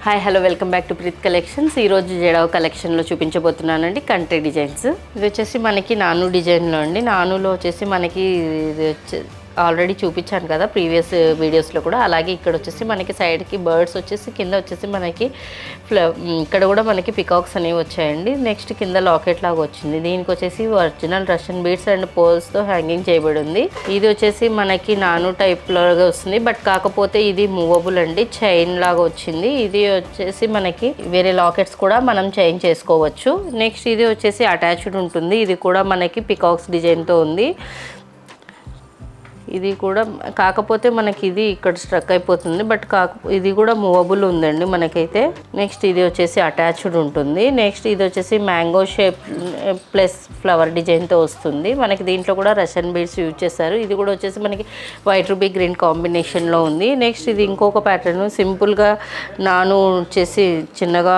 Hi hello welcome back to Preet collections. ఈరోజు జడావ్ కలెక్షన్లో చూపించబోతున్నానండి country designs. ఇది వచ్చేసి మనకి నాను డిజైన్లో అండి. నానులో వచ్చేసి మనకి ఇది ఆల్రెడీ చూపించాను కదా ప్రీవియస్ వీడియోస్లో కూడా. అలాగే ఇక్కడ వచ్చేసి మనకి సైడ్కి బర్డ్స్ వచ్చేసి కింద వచ్చేసి మనకి ఇక్కడ కూడా మనకి పికాక్స్ అనేవి వచ్చాయండి. నెక్స్ట్ కింద లాకెట్ లాగా వచ్చింది. దీనికి వచ్చేసి ఒరిజినల్ రష్యన్ బీడ్స్ అండ్ పోల్స్తో హ్యాంగింగ్ చేయబడి ఉంది. ఇది వచ్చేసి మనకి నాను టైప్ లాగా వస్తుంది, బట్ కాకపోతే ఇది మూవబుల్ అండి, చైన్ లాగా వచ్చింది. ఇది వచ్చేసి మనకి వేరే లాకెట్స్ కూడా మనం చేంజ్ చేసుకోవచ్చు. నెక్స్ట్ ఇది వచ్చేసి అటాచ్డ్ ఉంటుంది. ఇది కూడా మనకి పికాక్స్ డిజైన్తో ఉంది. ఇది కూడా కాకపోతే మనకి ఇది ఇక్కడ స్ట్రక్ అయిపోతుంది, బట్ ఇది కూడా మూవబుల్ ఉందండి మనకైతే. నెక్స్ట్ ఇది వచ్చేసి అటాచ్డ్ ఉంటుంది. నెక్స్ట్ ఇది వచ్చేసి మ్యాంగో షేప్ ప్లస్ ఫ్లవర్ డిజైన్తో వస్తుంది. మనకి దీంట్లో కూడా రష్యన్ బీడ్స్ యూజ్ చేస్తారు. ఇది కూడా వచ్చేసి మనకి వైట్ రూబీ గ్రీన్ కాంబినేషన్లో ఉంది. నెక్స్ట్ ఇది ఇంకొక ప్యాటర్న్ సింపుల్గా నాను వచ్చేసి చిన్నగా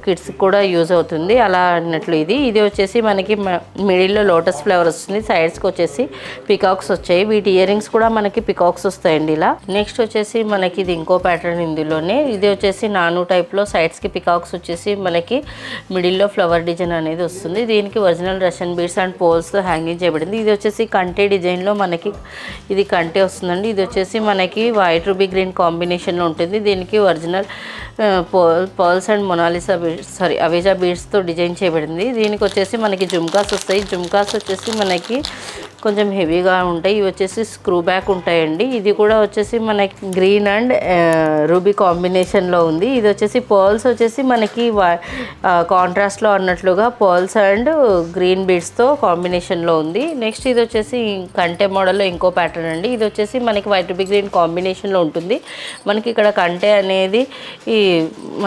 కిడ్స్కి కూడా యూజ్ అవుతుంది అలా అన్నట్లు. ఇది వచ్చేసి మనకి మిడిల్లో లోటస్ ఫ్లవర్ వస్తుంది. సైడ్స్కి వచ్చేసి పికాక్స్ వచ్చాయి. వీటి ఇయరింగ్స్ కూడా మనకి పికాక్స్ వస్తాయండి ఇలా. నెక్స్ట్ వచ్చేసి మనకి ఇది ఇంకో ప్యాటర్న్ ఇందులోనే. ఇది వచ్చేసి నాను టైప్లో సైడ్స్కి పికాక్స్ వచ్చేసి మనకి మిడిల్లో ఫ్లవర్ డిజైన్ అనేది వస్తుంది. దీనికి ఒరిజినల్ రష్యన్ బీడ్స్ అండ్ పోల్స్తో హ్యాంగింగ్ చేయబడింది. ఇది వచ్చేసి కంటే డిజైన్లో మనకి ఇది కంటే వస్తుందండి. ఇది వచ్చేసి మనకి వైట్ రూబీ గ్రీన్ కాంబినేషన్లో ఉంటుంది. దీనికి original pearls and Mona Lisa beads అవేజా బీడ్స్తో డిజైన్ చేయబడింది. దీనికి వచ్చేసి మనకి జుమ్కాస్ వస్తాయి. జుమ్కాస్ వచ్చేసి మనకి కొంచెం హెవీగా ఉంటాయి. ఇవి వచ్చేసి స్క్రూ బ్యాక్ ఉంటాయండి. ఇది కూడా వచ్చేసి మనకి గ్రీన్ అండ్ రూబీ కాంబినేషన్లో ఉంది. ఇది వచ్చేసి పర్ల్స్ వచ్చేసి మనకి కాంట్రాస్ట్లో అన్నట్లుగా పర్ల్స్ అండ్ గ్రీన్ బీడ్స్తో కాంబినేషన్లో ఉంది. నెక్స్ట్ ఇది వచ్చేసి కంటే మోడల్లో ఇంకో ప్యాటర్న్ అండి. ఇది వచ్చేసి మనకి వైట్ రూబీ గ్రీన్ కాంబినేషన్లో ఉంటుంది. మనకి ఇక్కడ కంటే అనేది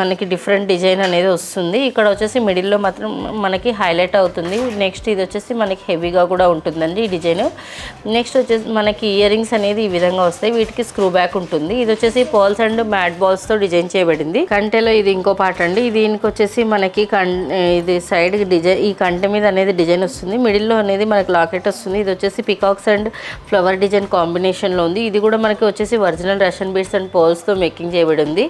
మనకి డిఫరెంట్ డిజైన్ అనేది వస్తుంది. ఇక్కడ వచ్చేసి మిడిల్లో మాత్రం మనకి హైలైట్ అవుతుంది. నెక్స్ట్ ఇది వచ్చేసి మనకి హెవీగా కూడా ఉంటుందండి ఈ డిజైన్. నెక్స్ట్ వచ్చేసి మనకి ఇయరింగ్స్ అనేది ఈ విధంగా వస్తాయి. వీటికి స్క్రూ బ్యాక్ ఉంటుంది. ఇది వచ్చేసి పర్ల్స్ అండ్ మ్యాట్ బాల్స్తో డిజైన్ చేయబడింది. కంటెలో ఇది ఇంకో పార్ట్ అండి. దీనికి వచ్చేసి మనకి ఇది సైడ్ డిజైన్ ఈ కంటె మీద అనేది డిజైన్ వస్తుంది. మిడిల్లో అనేది మనకి లాకెట్ వస్తుంది. ఇది వచ్చేసి పికాక్స్ అండ్ ఫ్లవర్ డిజైన్ కాంబినేషన్లో ఉంది. ఇది కూడా మనకి వచ్చేసి ఒరిజినల్ రష్యన్ బీడ్స్ అండ్ పర్ల్స్తో మేకింగ్ చేయబడి ఉంది.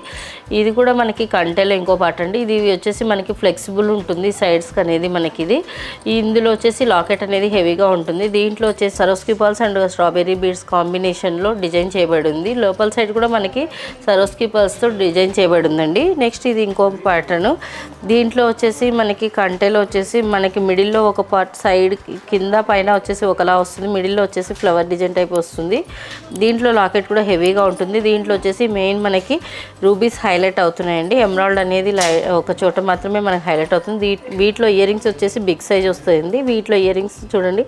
ఇది కూడా మనకి కంటెలో ఇంకో పార్ట్ అండి. ఇది వచ్చేసి మనకి ఫ్లెక్సిబుల్ ఉంటుంది సైడ్స్కి అనేది మనకి. ఇందులో వచ్చేసి లాకెట్ అనేది హెవీగా ఉంటుంది. దీంట్లో వచ్చేసి సరోస్కి పర్ల్స్ అండ్ స్ట్రాబెర్రీ బీడ్స్ కాంబినేషన్లో డిజైన్ చేయబడి ఉంది. లోపల సైడ్ కూడా మనకి సరోస్కి పర్ల్స్తో డిజైన్ చేయబడి ఉందండి. నెక్స్ట్ ఇది ఇంకో ప్యాటర్న్. దీంట్లో వచ్చేసి మనకి కంటెలో వచ్చేసి మనకి మిడిల్లో ఒక పార్ట్ సైడ్ కింద పైన వచ్చేసి ఒకలా వస్తుంది. మిడిల్లో వచ్చేసి ఫ్లవర్ డిజైన్ టైప్ వస్తుంది. దీంట్లో లాకెట్ కూడా హెవీగా ఉంటుంది. దీంట్లో వచ్చేసి మెయిన్ మనకి రూబీస్ హైలైట్ అవుతున్నాయండి. ఎమరాల్డ్ అనేది ఒక చోట మాత్రమే మనకి హైలైట్ అవుతుంది. వీటిలో ఇయరింగ్స్ వచ్చేసి బిగ్ సైజ్ వస్తుంది. వీటిలో ఇయరింగ్స్ చూడండి,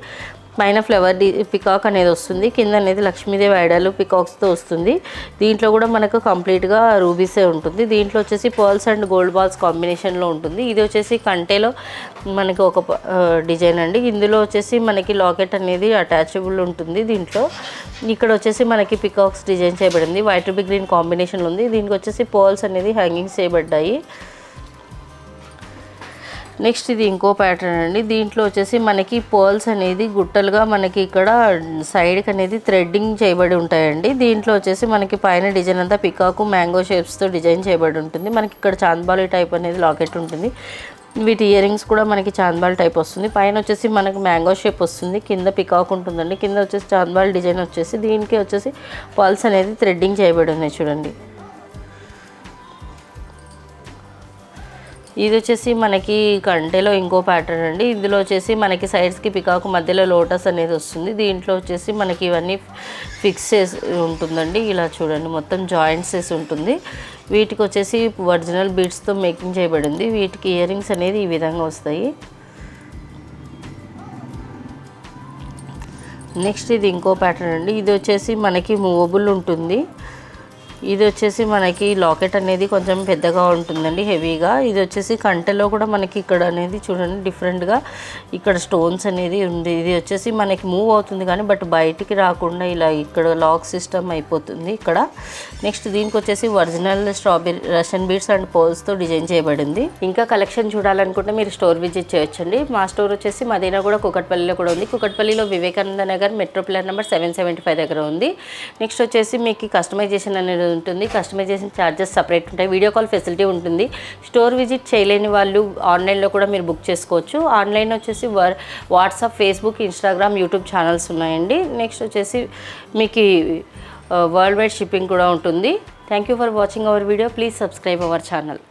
పైన ఫ్లవర్ పికాక్ అనేది వస్తుంది, కింద అనేది లక్ష్మీదేవి ఐడల్ పికాక్స్తో వస్తుంది. దీంట్లో కూడా మనకు కంప్లీట్గా రూబీసే ఉంటుంది. దీంట్లో వచ్చేసి పర్ల్స్ అండ్ గోల్డ్ బాల్స్ కాంబినేషన్లో ఉంటుంది. ఇది వచ్చేసి కంటేలో మనకి ఒక డిజైన్ అండి. ఇందులో వచ్చేసి మనకి లాకెట్ అనేది అటాచబుల్ ఉంటుంది. దీంట్లో ఇక్కడ వచ్చేసి మనకి పికాక్స్ డిజైన్ చేయబడింది. వైట్ రూబీ గ్రీన్ కాంబినేషన్లో ఉంది. దీనికి వచ్చేసి పర్ల్స్ అనేది హ్యాంగింగ్స్ చేయబడ్డాయి. నెక్స్ట్ ఇది ఇంకో ప్యాటర్న్ అండి. దీంట్లో వచ్చేసి మనకి పర్ల్స్ అనేది గుట్టలుగా మనకి ఇక్కడ సైడ్కి అనేది థ్రెడ్డింగ్ చేయబడి ఉంటాయండి. దీంట్లో వచ్చేసి మనకి పైన డిజైన్ అంతా పికాకు మ్యాంగో షేప్స్తో డిజైన్ చేయబడి ఉంటుంది. మనకి ఇక్కడ చాంద్బాలి టైప్ అనేది లాకెట్ ఉంటుంది. వీటి ఇయరింగ్స్ కూడా మనకి చాంద్బాల్ టైప్ వస్తుంది. పైన వచ్చేసి మనకి మ్యాంగో షేప్ వస్తుంది. కింద పికాక్ ఉంటుందండి. కింద వచ్చేసి చాంద్బాల్ డిజైన్ వచ్చేసి దీనికి వచ్చేసి పర్ల్స్ అనేది థ్రెడ్డింగ్ చేయబడి ఉన్నాయి చూడండి. ఇది వచ్చేసి మనకి కంటెలో ఇంకో ప్యాటర్న్ అండి. ఇందులో వచ్చేసి మనకి సైడ్స్కి పికాకు మధ్యలో లోటస్ అనేది వస్తుంది. దీంట్లో వచ్చేసి మనకి ఇవన్నీ ఫిక్స్ చేసి ఉంటుందండి. ఇలా చూడండి, మొత్తం జాయింట్స్ వేసి ఉంటుంది. వీటికి వచ్చేసి ఒరిజినల్ బీడ్స్తో మేకింగ్ చేయబడింది. వీటికి ఇయరింగ్స్ అనేది ఈ విధంగా వస్తాయి. నెక్స్ట్ ఇది ఇంకో ప్యాటర్న్ అండి. ఇది వచ్చేసి మనకి మూవబుల్ ఉంటుంది. ఇది వచ్చేసి మనకి లాకెట్ అనేది కొంచెం పెద్దగా ఉంటుందండి, హెవీగా. ఇది వచ్చేసి కంటెలో కూడా మనకి ఇక్కడ అనేది చూడండి డిఫరెంట్గా ఇక్కడ స్టోన్స్ అనేది ఉంది. ఇది వచ్చేసి మనకి మూవ్ అవుతుంది కానీ బట్ బయటికి రాకుండా ఇలా ఇక్కడ లాక్ సిస్టమ్ అయిపోతుంది ఇక్కడ. నెక్స్ట్ దీనికి వచ్చేసి original strawberry Russian beads and పర్ల్స్తో డిజైన్ చేయబడింది. ఇంకా కలెక్షన్ చూడాలనుకుంటే మీరు స్టోర్ విజిట్ చేయొచ్చండి. మా స్టోర్ వచ్చేసి మదీనాగూడ కూకట్పల్లిలో కూడా ఉంది. కూకట్పల్లిలో Vivekananda Nagar metro plan number 775 దగ్గర ఉంది. నెక్స్ట్ వచ్చేసి మీకు కస్టమైజేషన్ అనేది ఉంటుంది. కస్టమైజేషన్ ఛార్జెస్ సపరేట్ ఉంటాయి. వీడియో కాల్ ఫెసిలిటీ ఉంటుంది. స్టోర్ విజిట్ చేయలేని వాళ్ళు ఆన్లైన్లో కూడా మీరు బుక్ చేసుకోవచ్చు. ఆన్లైన్ వచ్చేసి WhatsApp, Facebook, Instagram, YouTube channels ఉన్నాయండి. నెక్స్ట్ వచ్చేసి మీకు వరల్డ్ వైడ్ షిప్పింగ్ కూడా ఉంటుంది. Thank you for watching our video. Please subscribe our channel.